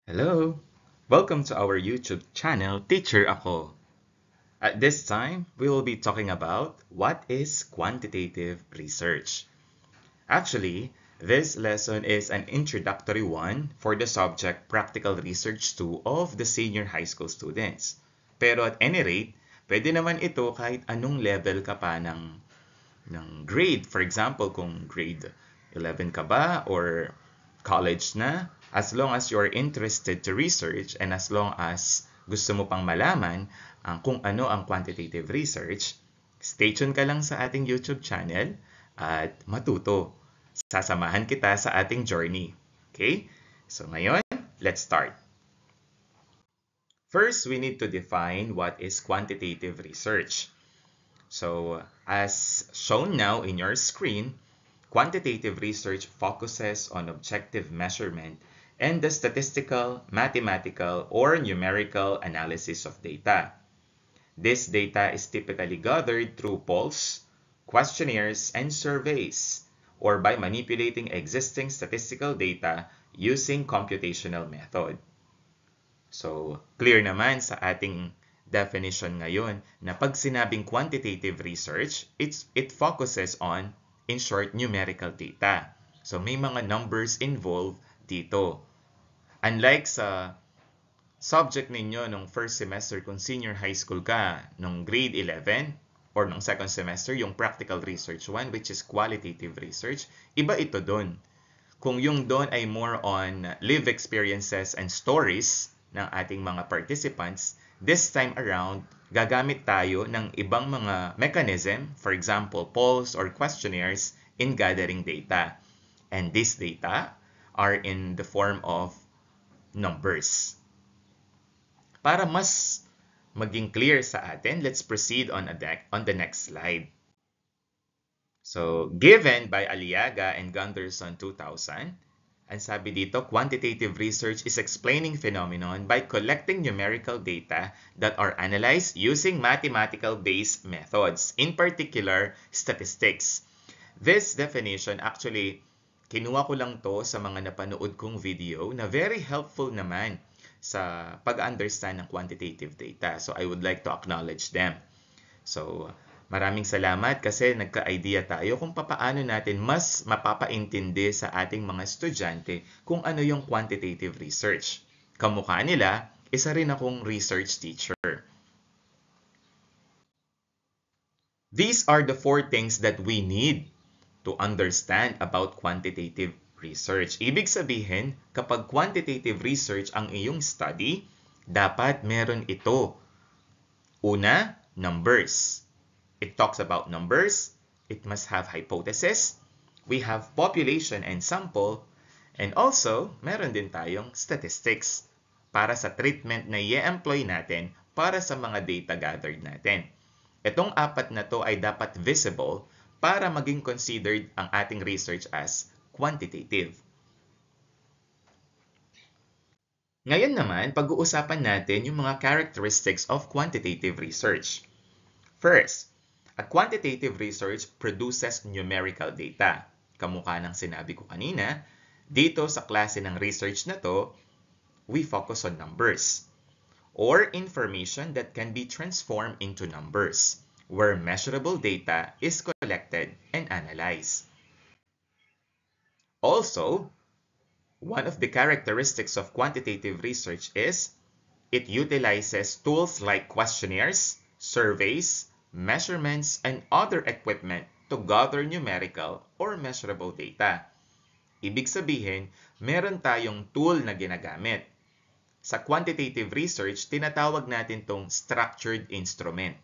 Hello! Welcome to our YouTube channel, Teacher Ako. At this time, we will be talking about what is quantitative research. Actually, this lesson is an introductory one for the subject Practical Research 2 of the senior high school students. Pero at any rate, pwede naman ito kahit anong level ka pa ng grade. For example, kung grade 11 ka ba or college na, as long as you're interested to research and as long as gusto mo pang malaman kung ano ang quantitative research, stay tuned ka lang sa ating YouTube channel at matuto. Sasamahan kita sa ating journey. Okay? So ngayon, let's start. First, we need to define what is quantitative research. So, as shown now in your screen, quantitative research focuses on objective measurement and the statistical, mathematical, or numerical analysis of data. This data is typically gathered through polls, questionnaires, and surveys, or by manipulating existing statistical data using computational method. So, clear naman sa ating definition ngayon na pag sinabing quantitative research, it focuses on, in short, numerical data. So, may mga numbers involved dito. Unlike sa subject ninyo nung first semester kung senior high school ka, nung grade 11, or nung second semester, yung practical research 1, which is qualitative research, iba ito dun. Kung yung doon ay more on live experiences and stories ng ating mga participants, this time around, gagamit tayo ng ibang mga mechanism, for example, polls or questionnaires in gathering data. And these data are in the form of numbers. Para mas maging clear sa atin, let's proceed on the next slide. So, given by Aliaga and Gunderson 2000, ang sabi dito, quantitative research is explaining phenomenon by collecting numerical data that are analyzed using mathematical-based methods, in particular, statistics. This definition, actually, kinuha ko lang to sa mga napanood kong video na very helpful naman sa pag-understand ng quantitative data. So, I would like to acknowledge them. So, maraming salamat kasi nagka-idea tayo kung papaano natin mas mapapaintindi sa ating mga estudyante kung ano yung quantitative research. Kamukha nila, isa rin akong research teacher. These are the 4 things that we need to understand about quantitative research. Ibig sabihin, kapag quantitative research ang iyong study, dapat meron ito. Una, numbers. It talks about numbers. It must have hypothesis. We have population and sample. And also, meron din tayong statistics para sa treatment na i-employ natin para sa mga data gathered natin. Itong 4 na to ay dapat visible para maging considered ang ating research as quantitative. Ngayon naman, pag-uusapan natin yung mga characteristics of quantitative research. First, a quantitative research produces numerical data. Kamukha ng sinabi ko kanina, dito sa klase ng research na to, we focus on numbers or information that can be transformed into numbers, where measurable data is collected and analyzed. Also, one of the characteristics of quantitative research is it utilizes tools like questionnaires, surveys, measurements, and other equipment to gather numerical or measurable data. Ibig sabihin, meron tayong tool na ginagamit. Sa quantitative research, tinatawag natin tong structured instrument.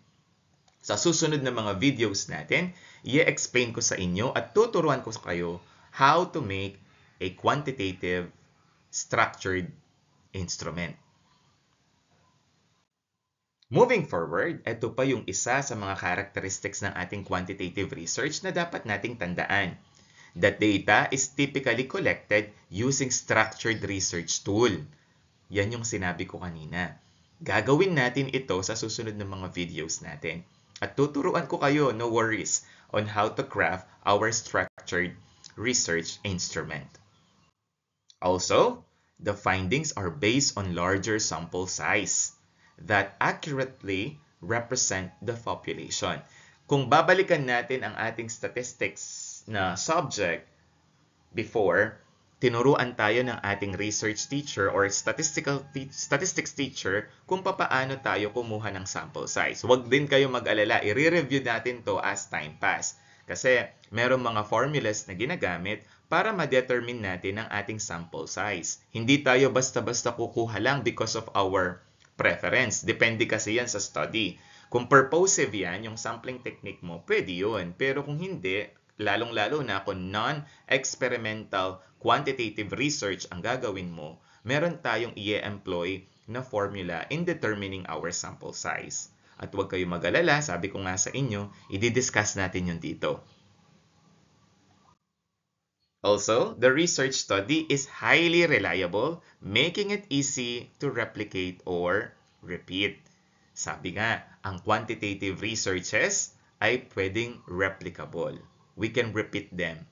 Sa susunod na mga videos natin, i-explain ko sa inyo at tuturuan ko sa kayo how to make a quantitative structured instrument. Moving forward, ito pa yung isa sa mga characteristics ng ating quantitative research na dapat nating tandaan. The data is typically collected using structured research tool. Yan yung sinabi ko kanina. Gagawin natin ito sa susunod na mga videos natin. At tuturuan ko kayo, no worries, on how to craft our structured research instrument. Also, The findings are based on larger sample size that accurately represent the population. Kung babalikan natin ang ating statistics na subject before, tinuruan tayo ng ating research teacher or statistics teacher kung papaano tayo kumuha ng sample size. Huwag din kayo mag-alala, i-review natin to as time pass. Kasi merong mga formulas na ginagamit para ma-determine natin ang ating sample size. Hindi tayo basta-basta kukuha lang because of our preference. Depende kasi yan sa study. Kung purposive yan, yung sampling technique mo, pwede yun. Pero kung hindi, lalong-lalo na kung non-experimental quantitative research ang gagawin mo, meron tayong i-employ na formula in determining our sample size. At huwag kayo mag-alala, sabi ko nga sa inyo, i-discuss natin yun dito. Also, the research study is highly reliable, making it easy to replicate or repeat. Sabi nga, ang quantitative researches ay pwedeng replicable. We can repeat them.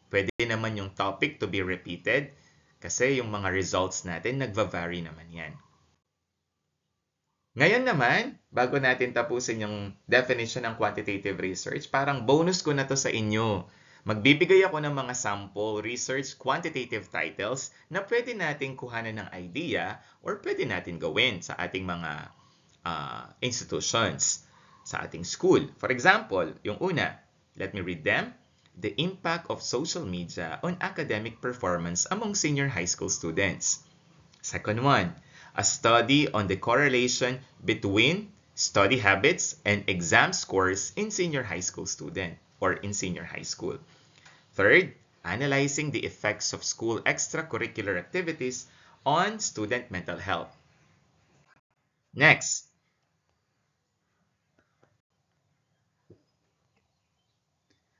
Pwede naman yung topic to be repeated kasi yung mga results natin nagva-vary naman yan. Ngayon naman, bago natin tapusin yung definition ng quantitative research, parang bonus ko na to sa inyo. Magbibigay ako ng mga sample research quantitative titles na pwede nating kuhanan ng idea or pwede natin gawin sa ating mga institutions, sa ating school. For example, yung una, let me read them. The impact of social media on academic performance among senior high school students. Second one, a study on the correlation between study habits and exam scores in senior high school student or in senior high school. Third, analyzing the effects of school extracurricular activities on student mental health. Next,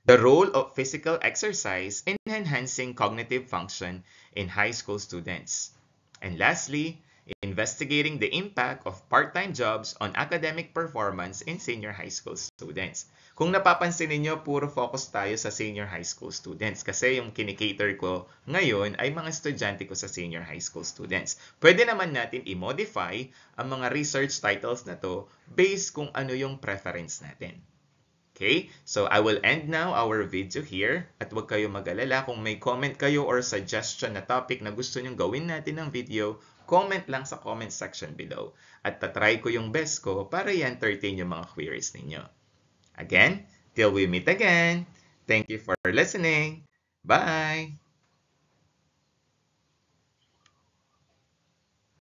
the role of physical exercise in enhancing cognitive function in high school students. And lastly, investigating the impact of part-time jobs on academic performance in senior high school students. Kung napapansin niyo, puro focus tayo sa senior high school students kasi yung kinikater ko ngayon ay mga estudyante ko sa senior high school students. Pwede naman natin i-modify ang mga research titles na to based kung ano yung preference natin. Okay, so I will end now our video here at huwag kayo mag-alala kung may comment kayo or suggestion na topic na gusto nyong gawin natin ng video, comment lang sa comment section below. At tatry ko yung best ko para i-entertain yung mga queries ninyo. Again, till we meet again, thank you for listening. Bye!